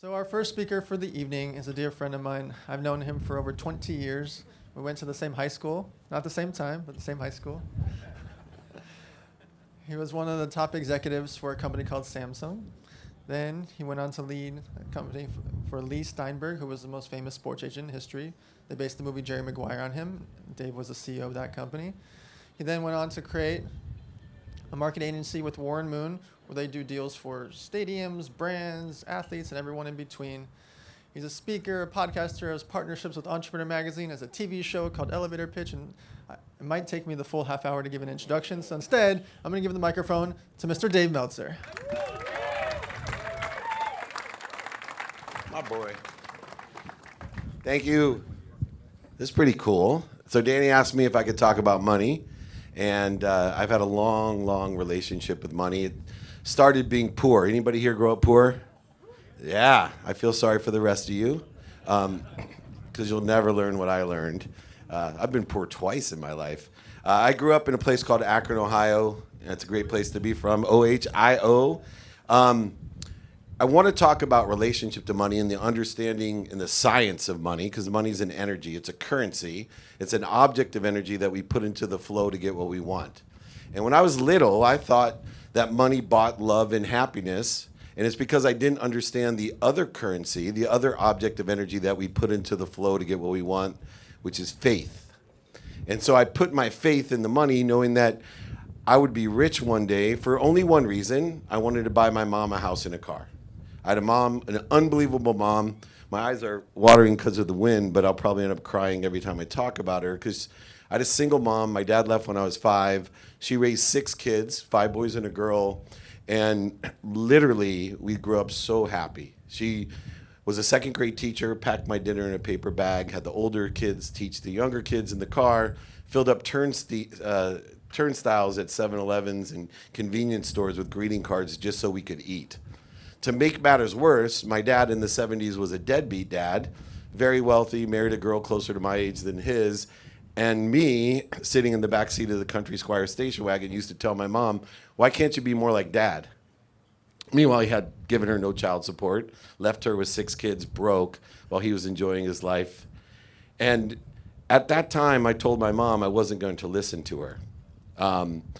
So our first speaker for the evening is a dear friend of mine. I've known him for over 20 years. We went to the same high school, not the same time, but the same high school. He was one of the top executives for a company called Samsung. Then he went on to lead a company for Lee Steinberg, who was the most famous sports agent in history. They based the movie Jerry Maguire on him. Dave was the CEO of that company. He then went on to create a marketing agency with Warren Moon, where they do deals for stadiums, brands, athletes, and everyone in between. He's a speaker, a podcaster, has partnerships with Entrepreneur Magazine, has a TV show called Elevator Pitch, and it might take me the full half hour to give an introduction. So instead, I'm going to give the microphone to Mr. Dave Meltzer. My boy. Thank you. This is pretty cool. So Danny asked me if I could talk about money, and I've had a long relationship with money. It started being poor. Anybody here grow up poor? Yeah, I feel sorry for the rest of you, because you'll never learn what I learned. I've been poor twice in my life. I grew up in a place called Akron, Ohio. It's a great place to be from, Ohio. I want to talk about relationship to money and the understanding and the science of money, because money is an energy. It's a currency. It's an object of energy that we put into the flow to get what we want. And when I was little, I thought that money bought love and happiness. And it's because I didn't understand the other currency, the other object of energy that we put into the flow to get what we want, which is faith. And so I put my faith in the money, knowing that I would be rich one day for only one reason. I wanted to buy my mom a house and a car. I had a mom, an unbelievable mom. My eyes are watering because of the wind, but I'll probably end up crying every time I talk about her, because I had a single mom. My dad left when I was 5. She raised 6 kids, 5 boys and a girl, and literally we grew up so happy. She was a second grade teacher, packed my dinner in a paper bag, had the older kids teach the younger kids in the car, filled up turnstiles at 7-Elevens and convenience stores with greeting cards just so we could eat. To make matters worse, my dad in the 70s was a deadbeat dad, very wealthy, married a girl closer to my age than his, and me, sitting in the back seat of the Country Squire station wagon, used to tell my mom, "Why can't you be more like Dad?" Meanwhile, he had given her no child support, left her with 6 kids broke while he was enjoying his life. And at that time, I told my mom I wasn't going to listen to her,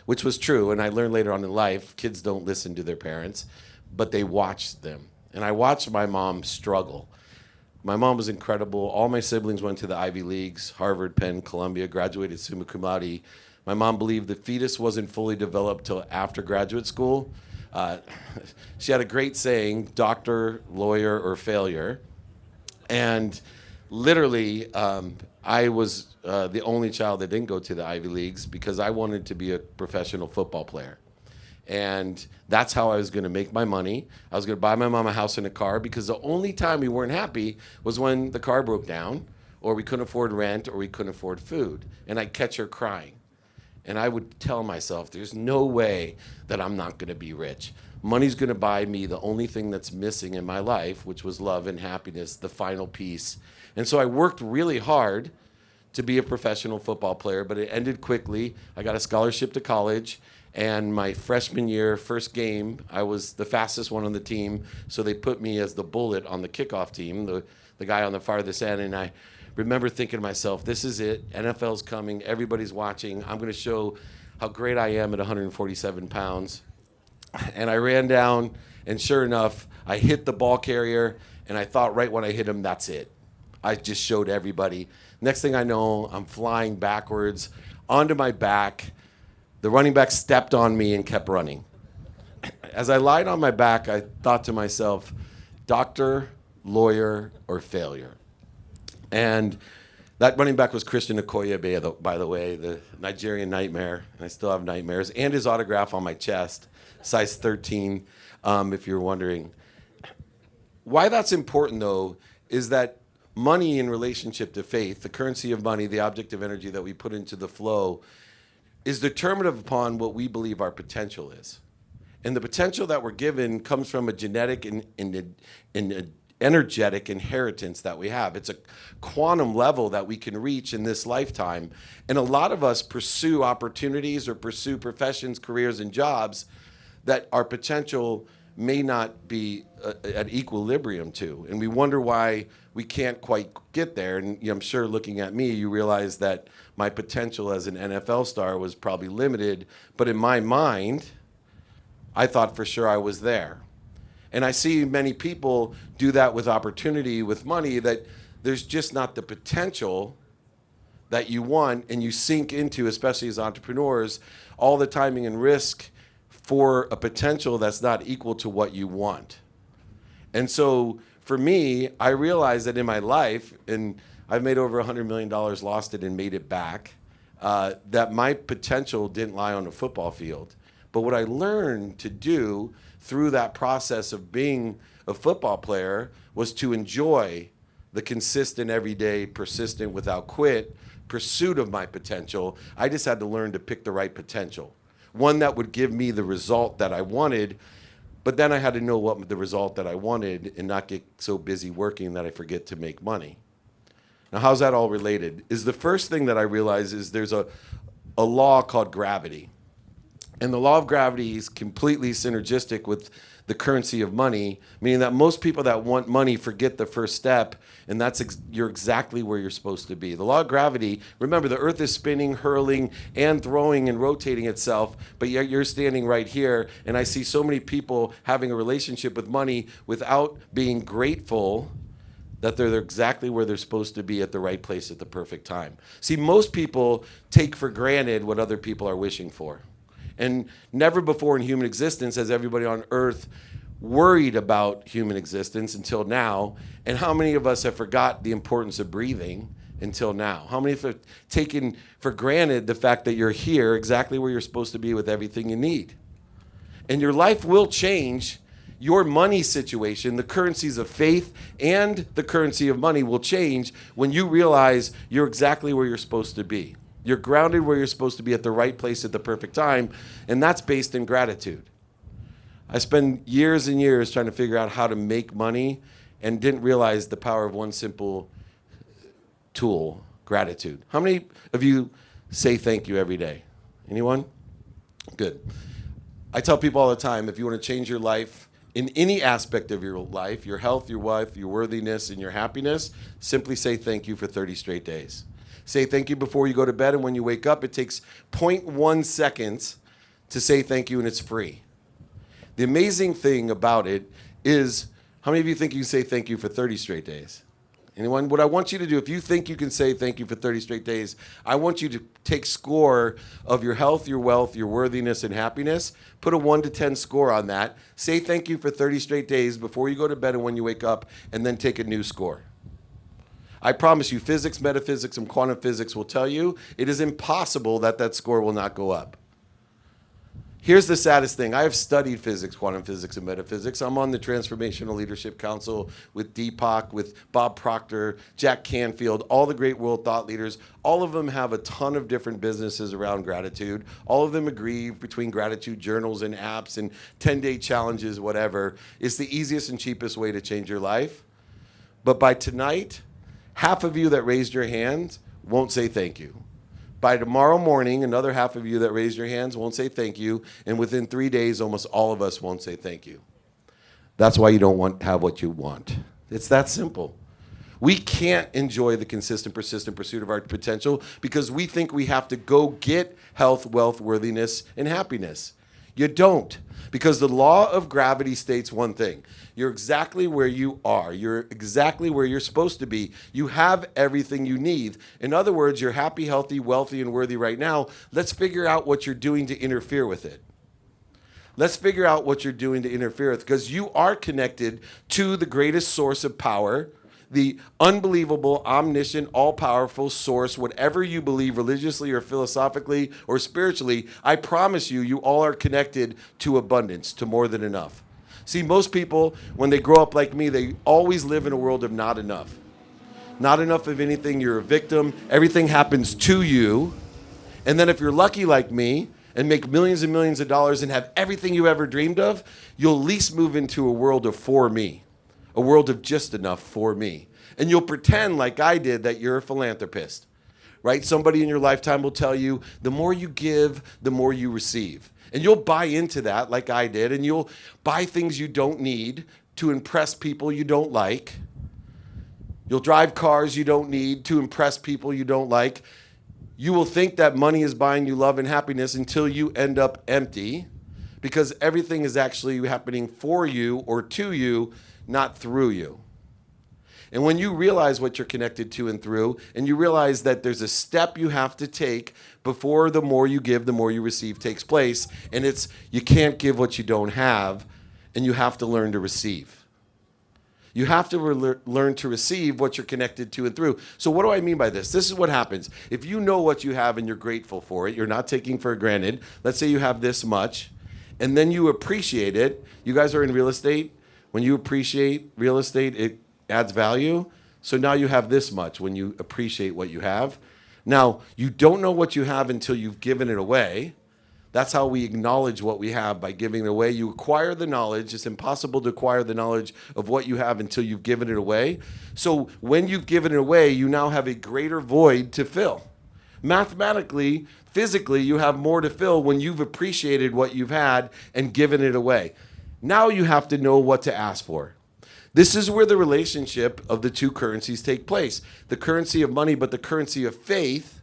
which was true. And I learned later on in life, kids don't listen to their parents, but they watch them. And I watched my mom struggle. My mom was incredible. All my siblings went to the Ivy Leagues, Harvard, Penn, Columbia, graduated summa cum laude. My mom believed the fetus wasn't fully developed till after graduate school. She had a great saying, doctor, lawyer, or failure. And literally, I was the only child that didn't go to the Ivy Leagues because I wanted to be a professional football player. And that's how I was going to make my money. I was going to buy my mom a house and a car, because the only time we weren't happy was when the car broke down, or we couldn't afford rent, or we couldn't afford food. And I'd catch her crying. And I would tell myself, there's no way that I'm not going to be rich. Money's going to buy me the only thing that's missing in my life, which was love and happiness, the final piece. And so I worked really hard to be a professional football player, but it ended quickly. I got a scholarship to college. And my freshman year, first game, I was the fastest one on the team, so they put me as the bullet on the kickoff team, the guy on the farthest end. And I remember thinking to myself, this is it. NFL's coming. Everybody's watching. I'm going to show how great I am at 147 pounds. And I ran down, and sure enough, I hit the ball carrier, and I thought right when I hit him, that's it. I just showed everybody. Next thing I know, I'm flying backwards onto my back. The running back stepped on me and kept running. As I lied on my back, I thought to myself, doctor, lawyer, or failure. And that running back was Christian Okoye, by the way, the Nigerian nightmare. And I still have nightmares. And his autograph on my chest, size 13, if you're wondering. Why that's important, though, is that money in relationship to faith, the currency of money, the object of energy that we put into the flow, is determinative upon what we believe our potential is. And the potential that we're given comes from a genetic and energetic inheritance that we have. It's a quantum level that we can reach in this lifetime. And a lot of us pursue opportunities or pursue professions, careers, and jobs that our potential may not be at equilibrium to. And we wonder why we can't quite get there. And I'm sure looking at me, you realize that my potential as an NFL star was probably limited. But in my mind, I thought for sure I was there. And I see many people do that with opportunity, with money, that there's just not the potential that you want, and you sink into, especially as entrepreneurs, all the timing and risk for a potential that's not equal to what you want. And so for me, I realized that in my life, and I've made over $100 million, lost it and made it back, that my potential didn't lie on a football field. But what I learned to do through that process of being a football player was to enjoy the consistent, everyday, persistent, without quit pursuit of my potential. I just had to learn to pick the right potential, one that would give me the result that I wanted. But then I had to know what the result that I wanted and not get so busy working that I forget to make money. Now, how's that all related? Is the first thing that I realized is there's a law called gravity. And the law of gravity is completely synergistic with the currency of money, meaning that most people that want money forget the first step, and that's you're exactly where you're supposed to be. The law of gravity, remember, the earth is spinning, hurling, and throwing and rotating itself, but yet you're standing right here, and I see so many people having a relationship with money without being grateful that they're exactly where they're supposed to be at the right place at the perfect time. See, most people take for granted what other people are wishing for. And never before in human existence has everybody on earth worried about human existence until now. And how many of us have forgot the importance of breathing until now? How many have taken for granted the fact that you're here exactly where you're supposed to be with everything you need? And your life will change. Your money situation, the currencies of faith and the currency of money will change when you realize you're exactly where you're supposed to be. You're grounded where you're supposed to be at the right place at the perfect time, and that's based in gratitude. I spent years and years trying to figure out how to make money and didn't realize the power of one simple tool, gratitude. How many of you say thank you every day? Anyone? Good. I tell people all the time, if you want to change your life in any aspect of your life, your health, your wealth, your worthiness, and your happiness, simply say thank you for 30 straight days. Say thank you before you go to bed, and when you wake up, it takes 0.1 seconds to say thank you, and it's free. The amazing thing about it is, how many of you think you can say thank you for 30 straight days? Anyone? What I want you to do, if you think you can say thank you for 30 straight days, I want you to take score of your health, your wealth, your worthiness, and happiness. Put a 1 to 10 score on that. Say thank you for 30 straight days before you go to bed and when you wake up, and then take a new score. I promise you, physics, metaphysics, and quantum physics will tell you it is impossible that that score will not go up. Here's the saddest thing. I have studied physics, quantum physics, and metaphysics. I'm on the Transformational Leadership Council with Deepak, with Bob Proctor, Jack Canfield, all the great world thought leaders. All of them have a ton of different businesses around gratitude. All of them agree between gratitude journals and apps and 10-day challenges, whatever. It's the easiest and cheapest way to change your life. But by tonight, half of you that raised your hands won't say thank you. By tomorrow morning, another half of you that raised your hands won't say thank you. And within 3 days, almost all of us won't say thank you. That's why you don't have what you want. It's that simple. We can't enjoy the consistent, persistent pursuit of our potential because we think we have to go get health, wealth, worthiness, and happiness. You don't, because the law of gravity states one thing. You're exactly where you are. You're exactly where you're supposed to be. You have everything you need. In other words, you're happy, healthy, wealthy, and worthy right now. Let's figure out what you're doing to interfere with it. Let's figure out what you're doing to interfere with, because you are connected to the greatest source of power, the unbelievable, omniscient, all-powerful source, whatever you believe religiously or philosophically or spiritually. I promise you, you all are connected to abundance, to more than enough. See, most people, when they grow up like me, they always live in a world of not enough. Not enough of anything. You're a victim. Everything happens to you. And then if you're lucky like me and make millions and millions of dollars and have everything you ever dreamed of, you'll at least move into a world of for me. A world of just enough for me. And you'll pretend like I did that you're a philanthropist, right? Somebody in your lifetime will tell you, the more you give, the more you receive. And you'll buy into that like I did, and you'll buy things you don't need to impress people you don't like. You'll drive cars you don't need to impress people you don't like. You will think that money is buying you love and happiness until you end up empty, because everything is actually happening for you or to you, not through you. And when you realize what you're connected to and through, and you realize that there's a step you have to take before the more you give, the more you receive takes place, and it's you can't give what you don't have, and you have to learn to receive. You have to learn to receive what you're connected to and through. So what do I mean by this? This is what happens. If you know what you have and you're grateful for it, you're not taking for granted. Let's say you have this much, and then you appreciate it. You guys are in real estate. When you appreciate real estate, it adds value. So now you have this much when you appreciate what you have. Now, you don't know what you have until you've given it away. That's how we acknowledge what we have, by giving it away. You acquire the knowledge. It's impossible to acquire the knowledge of what you have until you've given it away. So when you've given it away, you now have a greater void to fill. Mathematically, physically, you have more to fill when you've appreciated what you've had and given it away. Now you have to know what to ask for. This is where the relationship of the two currencies take place. The currency of money, but the currency of faith.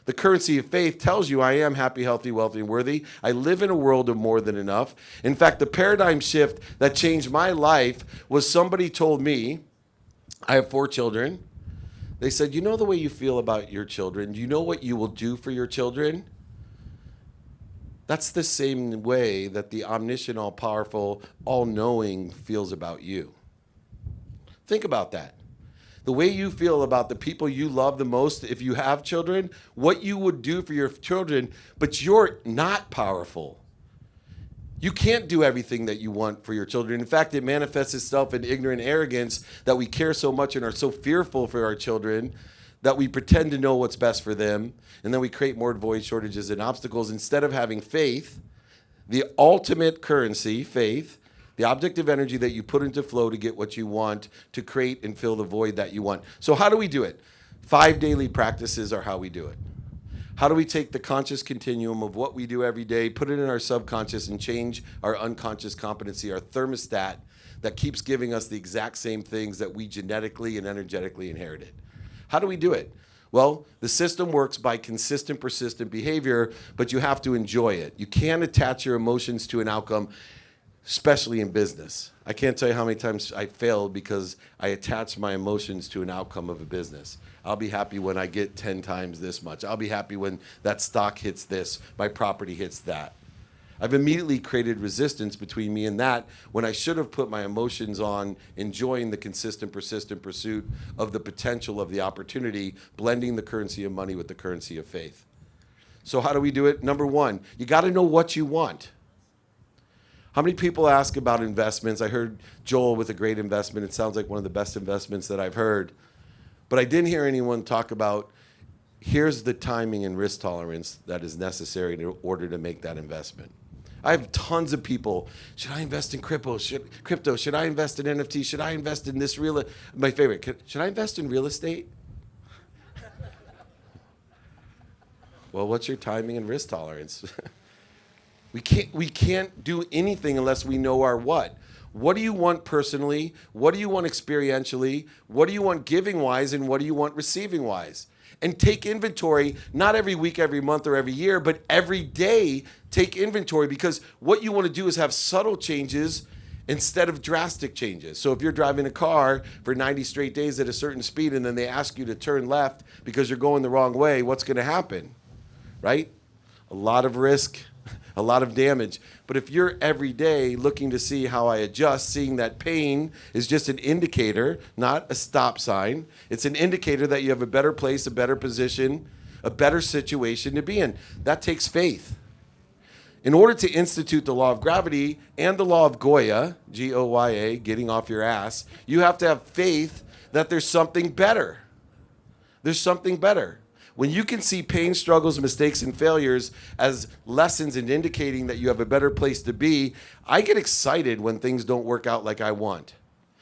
The currency of faith tells you I am happy, healthy, wealthy, and worthy. I live in a world of more than enough. In fact, the paradigm shift that changed my life was somebody told me, I have 4 children. They said, you know the way you feel about your children? Do you know what you will do for your children? That's the same way that the omniscient, all-powerful, all-knowing feels about you. Think about that. The way you feel about the people you love the most, if you have children, what you would do for your children, but you're not powerful. You can't do everything that you want for your children. In fact, it manifests itself in ignorant arrogance that we care so much and are so fearful for our children that we pretend to know what's best for them, and then we create more void, shortages, and obstacles instead of having faith, the ultimate currency, faith, the objective energy that you put into flow to get what you want, to create and fill the void that you want. So how do we do it? 5 daily practices are how we do it. How do we take the conscious continuum of what we do every day, put it in our subconscious, and change our unconscious competency, our thermostat that keeps giving us the exact same things that we genetically and energetically inherited? How do we do it? Well, the system works by consistent, persistent behavior, but you have to enjoy it. You can't attach your emotions to an outcome, especially in business. I can't tell you how many times I failed because I attached my emotions to an outcome of a business. I'll be happy when I get 10 times this much. I'll be happy when that stock hits this, my property hits that. I've immediately created resistance between me and that when I should have put my emotions on enjoying the consistent, persistent pursuit of the potential of the opportunity, blending the currency of money with the currency of faith. So how do we do it? Number 1, you got to know what you want. How many people ask about investments? I heard Joel with a great investment. It sounds like one of the best investments that I've heard. But I didn't hear anyone talk about, here's the timing and risk tolerance that is necessary in order to make that investment. I have tons of people, should I invest in crypto? Should I invest in NFT? Should I invest in this my favorite, should I invest in real estate? Well, what's your timing and risk tolerance? We can't do anything unless we know our what. What do you want personally? What do you want experientially? What do you want giving-wise? And what do you want receiving-wise? And take inventory, not every week, every month, or every year, but every day take inventory, because what you want to do is have subtle changes instead of drastic changes. So if you're driving a car for 90 straight days at a certain speed and then they ask you to turn left because you're going the wrong way, what's going to happen, right? A lot of risk, a lot of damage. But if you're every day looking to see how I adjust, seeing that pain is just an indicator, not a stop sign. It's an indicator that you have a better place, a better position, a better situation to be in. That takes faith. In order to institute the law of gravity and the law of Goya, G-O-Y-A, getting off your ass, you have to have faith that there's something better. There's something better. When you can see pain, struggles, mistakes, and failures as lessons and indicating that you have a better place to be, I get excited when things don't work out like I want,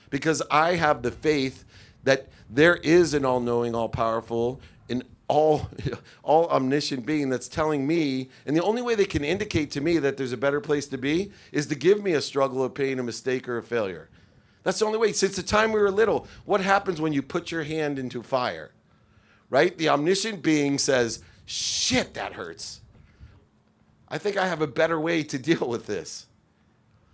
because I have the faith that there is an all-knowing, all-powerful, and all omniscient being that's telling me, and the only way they can indicate to me that there's a better place to be is to give me a struggle, a pain, a mistake, or a failure. That's the only way. Since the time we were little, what happens when you put your hand into fire? Right? The omniscient being says, shit, that hurts. I think I have a better way to deal with this.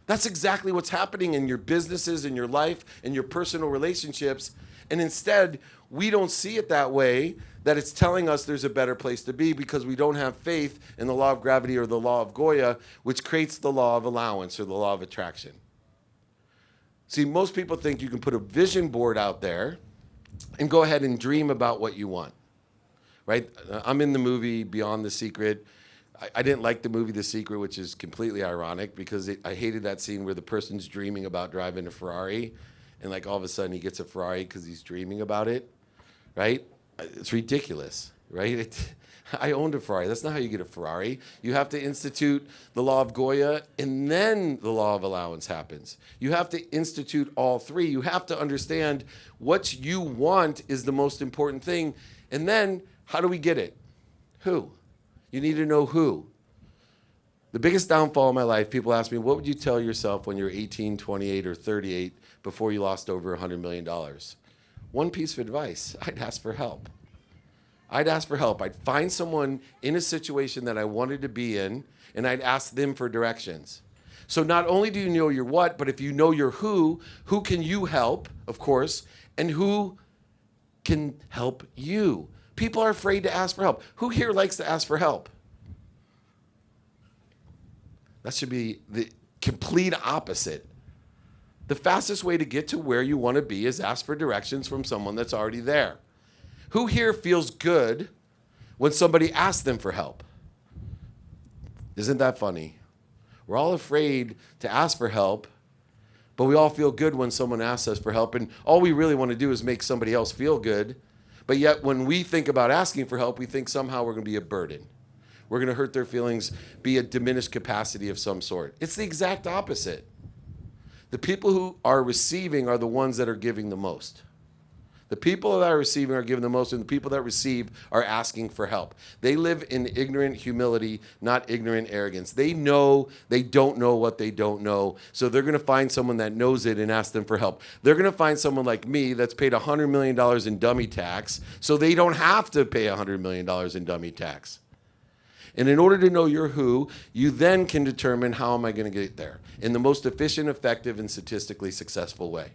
That's exactly what's happening in your businesses, in your life, in your personal relationships. And instead, we don't see it that way, that it's telling us there's a better place to be because we don't have faith in the law of gravity or the law of Goya, which creates the law of allowance or the law of attraction. See, most people think you can put a vision board out there and go ahead and dream about what you want, right? I'm in the movie Beyond the Secret. I didn't like the movie The Secret, which is completely ironic because I hated that scene where the person's dreaming about driving a Ferrari and like all of a sudden he gets a Ferrari because he's dreaming about it, right? It's ridiculous, right? I owned a Ferrari. That's not how you get a Ferrari. You have to institute the law of Goya and then the law of allowance happens. You have to institute all three. You have to understand what you want is the most important thing. And then how do we get it? Who? You need to know who. The biggest downfall in my life, people ask me, what would you tell yourself when you're 18, 28, or 38 before you lost over $100 million? One piece of advice, I'd ask for help. I'd ask for help. I'd find someone in a situation that I wanted to be in, and I'd ask them for directions. So not only do you know your what, but if you know your who can you help, of course, and who can help you? People are afraid to ask for help. Who here likes to ask for help? That should be the complete opposite. The fastest way to get to where you want to be is ask for directions from someone that's already there. Who here feels good when somebody asks them for help? Isn't that funny? We're all afraid to ask for help, but we all feel good when someone asks us for help, and all we really want to do is make somebody else feel good. But yet when we think about asking for help, we think somehow we're going to be a burden. We're going to hurt their feelings, be a diminished capacity of some sort. It's the exact opposite. The people who are receiving are the ones that are giving the most. The people that are receiving are giving the most, and the people that receive are asking for help. They live in ignorant humility, not ignorant arrogance. They know they don't know what they don't know, so they're going to find someone that knows it and ask them for help. They're going to find someone like me that's paid $100 million in dummy tax, so they don't have to pay $100 million in dummy tax. And in order to know your who, you then can determine how am I going to get there in the most efficient, effective, and statistically successful way.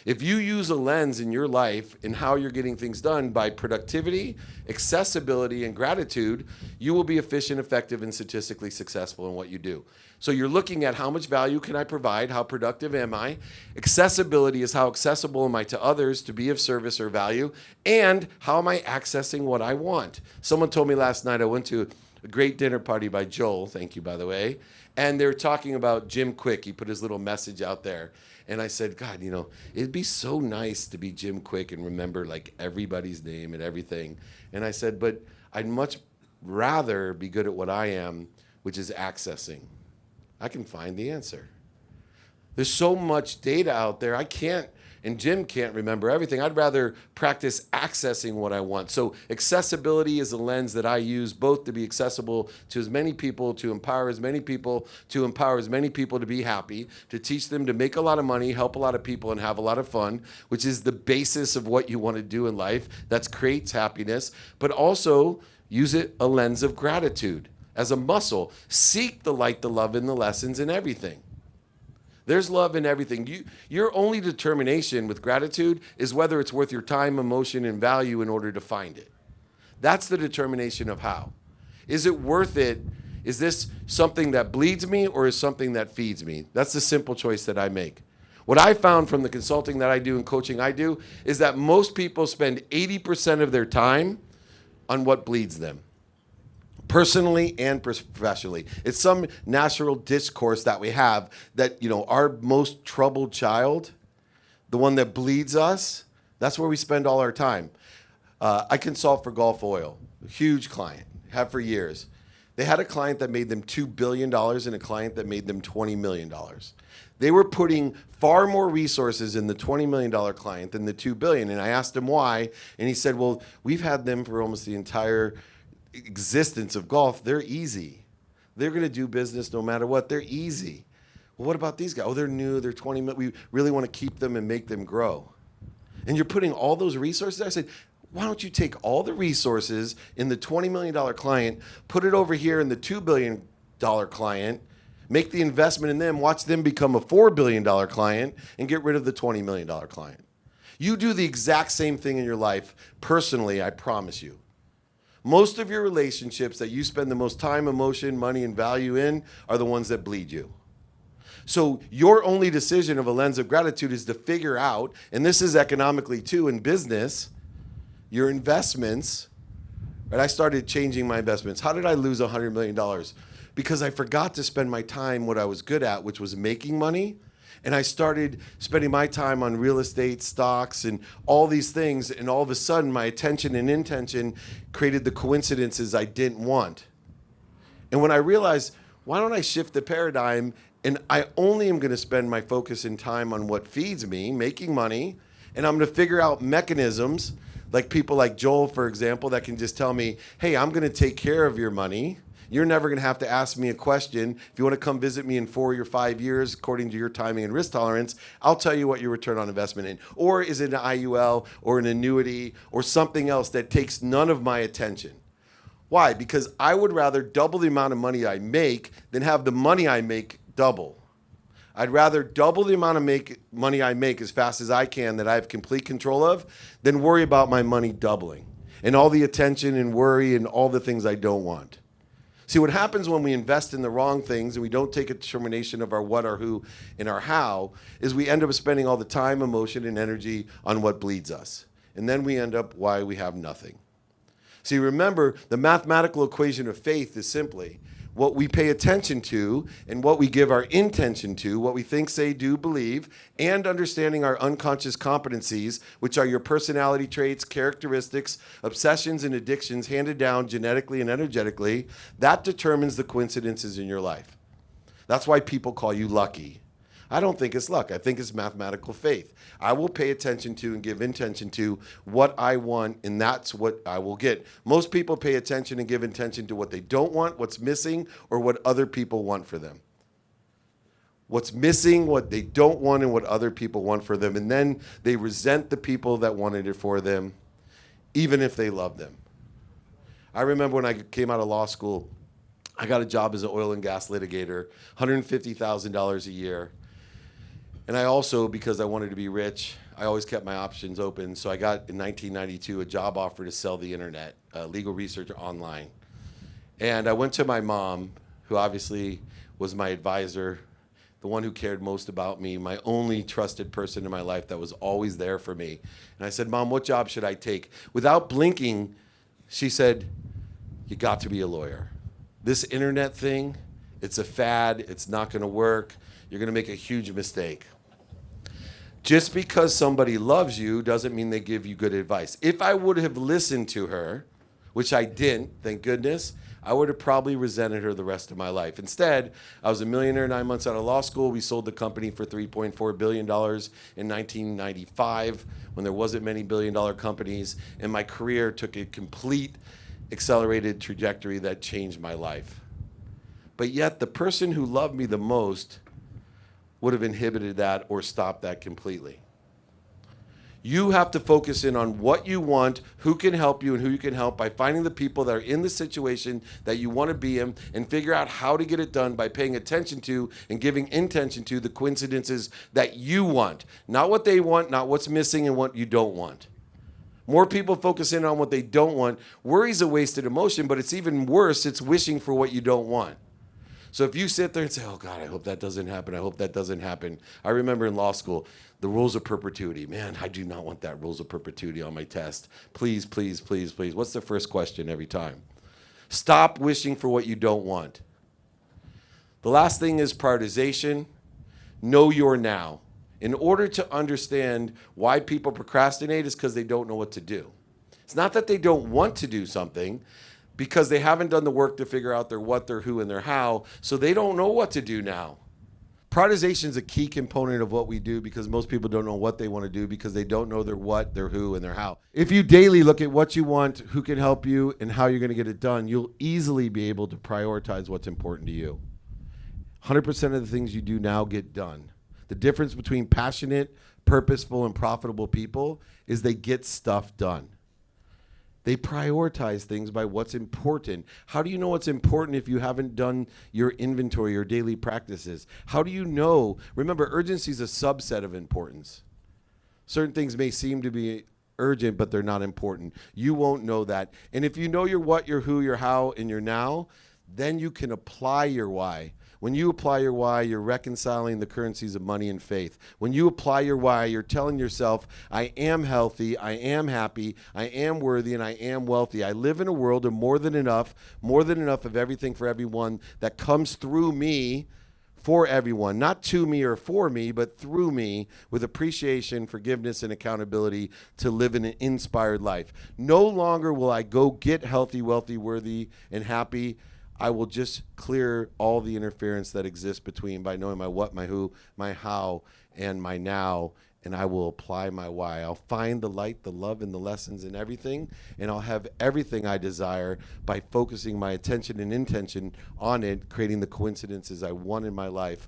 If you use a lens in your life in how you're getting things done by productivity, accessibility, and gratitude, you will be efficient, effective, and statistically successful in what you do. So you're looking at how much value can I provide, how productive am I? Accessibility is how accessible am I to others to be of service or value, and how am I accessing what I want? Someone told me last night, I went to a great dinner party by Joel, thank you by the way, and they were talking about Jim Quick. He put his little message out there. And I said, God, it'd be so nice to be Jim Quick and remember like everybody's name and everything. And I said, but I'd much rather be good at what I am, which is accessing. I can find the answer. There's so much data out there. I can't, and Jim can't remember everything. I'd rather practice accessing what I want. So accessibility is a lens that I use both to be accessible to as many people, to empower as many people, to be happy, to teach them to make a lot of money, help a lot of people, and have a lot of fun, which is the basis of what you want to do in life. That creates happiness, but also use it a lens of gratitude as a muscle. Seek the light, the love, and the lessons in everything. There's love in everything. Your only determination with gratitude is whether it's worth your time, emotion, and value in order to find it. That's the determination of how. Is it worth it? Is this something that bleeds me or is something that feeds me? That's the simple choice that I make. What I found from the consulting that I do and coaching I do is that most people spend 80% of their time on what bleeds them. Personally and professionally. It's some natural discourse that we have that, our most troubled child, the one that bleeds us, that's where we spend all our time. I consult for Gulf Oil, a huge client, have for years. They had a client that made them $2 billion and a client that made them $20 million. They were putting far more resources in the $20 million client than the $2 billion. And I asked him why, and he said, well, we've had them for almost the entire existence of golf. They're easy. They're going to do business no matter what. They're easy. Well, what about these guys? Oh, they're new. They're 20 million. We really want to keep them and make them grow. And you're putting all those resources there. I said, why don't you take all the resources in the $20 million client, put it over here in the $2 billion client, make the investment in them, watch them become a $4 billion client, and get rid of the $20 million client. You do the exact same thing in your life, personally, I promise you. Most of your relationships that you spend the most time, emotion, money, and value in are the ones that bleed you. So your only decision of a lens of gratitude is to figure out, and this is economically too in business, your investments. Right? I started changing my investments. How did I lose $100 million? Because I forgot to spend my time what I was good at, which was making money. And I started spending my time on real estate, stocks, and all these things. And all of a sudden, my attention and intention created the coincidences I didn't want. And when I realized, why don't I shift the paradigm, and I only am going to spend my focus and time on what feeds me, making money, and I'm going to figure out mechanisms, like people like Joel, for example, that can just tell me, hey, I'm going to take care of your money. You're never going to have to ask me a question. If you want to come visit me in 4 or 5 years, according to your timing and risk tolerance, I'll tell you what your return on investment is. Or is it an IUL or an annuity or something else that takes none of my attention? Why? Because I would rather double the amount of money I make than have the money I make double. I'd rather double the amount of money I make as fast as I can that I have complete control of than worry about my money doubling and all the attention and worry and all the things I don't want. See, what happens when we invest in the wrong things and we don't take a determination of our what, our who, and our how is we end up spending all the time, emotion, and energy on what bleeds us. And then we end up why we have nothing. See, remember, the mathematical equation of faith is simply what we pay attention to and what we give our intention to, what we think, say, do, believe, and understanding our unconscious competencies, which are your personality traits, characteristics, obsessions, and addictions handed down genetically and energetically, that determines the coincidences in your life. That's why people call you lucky. I don't think it's luck. I think it's mathematical faith. I will pay attention to and give intention to what I want, and that's what I will get. Most people pay attention and give intention to what they don't want, what's missing, or what other people want for them. What's missing, what they don't want, and what other people want for them. And then they resent the people that wanted it for them, even if they love them. I remember when I came out of law school, I got a job as an oil and gas litigator, $150,000 a year. And I also, because I wanted to be rich, I always kept my options open. So I got, in 1992, a job offer to sell the internet, legal research online. And I went to my mom, who obviously was my advisor, the one who cared most about me, my only trusted person in my life that was always there for me. And I said, Mom, what job should I take? Without blinking, she said, you got to be a lawyer. This internet thing, it's a fad. It's not going to work. You're going to make a huge mistake. Just because somebody loves you doesn't mean they give you good advice. If I would have listened to her, which I didn't, thank goodness, I would have probably resented her the rest of my life. Instead, I was a millionaire 9 months out of law school. We sold the company for $3.4 billion in 1995 when there wasn't many billion-dollar companies, and my career took a complete accelerated trajectory that changed my life. But yet, the person who loved me the most would have inhibited that or stopped that completely. You have to focus in on what you want, who can help you, and who you can help by finding the people that are in the situation that you want to be in, and figure out how to get it done by paying attention to and giving intention to the coincidences that you want. Not what they want, not what's missing, and what you don't want. More people focus in on what they don't want. Worry's a wasted emotion, but it's even worse. It's wishing for what you don't want. So if you sit there and say, oh, God, I hope that doesn't happen. I hope that doesn't happen. I remember in law school, the rules of perpetuity. Man, I do not want that rules of perpetuity on my test. Please, please, please, please. What's the first question every time? Stop wishing for what you don't want. The last thing is prioritization. Know your now. In order to understand why people procrastinate is because they don't know what to do. It's not that they don't want to do something. because they haven't done the work to figure out their what, their who, and their how, so they don't know what to do now. Prioritization is a key component of what we do because most people don't know what they want to do because they don't know their what, their who, and their how. If you daily look at what you want, who can help you, and how you're going to get it done, you'll easily be able to prioritize what's important to you. 100% of the things you do now get done. The difference between passionate, purposeful, and profitable people is they get stuff done. They prioritize things by what's important. How do you know what's important if you haven't done your inventory or daily practices? How do you know? Remember, urgency is a subset of importance. Certain things may seem to be urgent, but they're not important. You won't know that. And if you know your what, your who, your how, and your now, then you can apply your why. When you apply your why, you're reconciling the currencies of money and faith. When you apply your why, you're telling yourself, I am healthy, I am happy, I am worthy, and I am wealthy. I live in a world of more than enough of everything for everyone that comes through me for everyone. Not to me or for me, but through me, with appreciation, forgiveness, and accountability to live an inspired life. No longer will I go get healthy, wealthy, worthy, and happy. I will just clear all the interference that exists between by knowing my what, my who, my how, and my now, and I will apply my why. I'll find the light, the love, and the lessons in everything, and I'll have everything I desire by focusing my attention and intention on it, creating the coincidences I want in my life,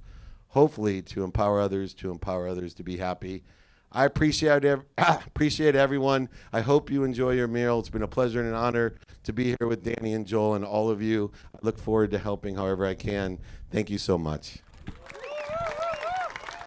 hopefully to empower others to be happy. I appreciate everyone. I hope you enjoy your meal. It's been a pleasure and an honor to be here with Danny and Joel and all of you. I look forward to helping however I can. Thank you so much.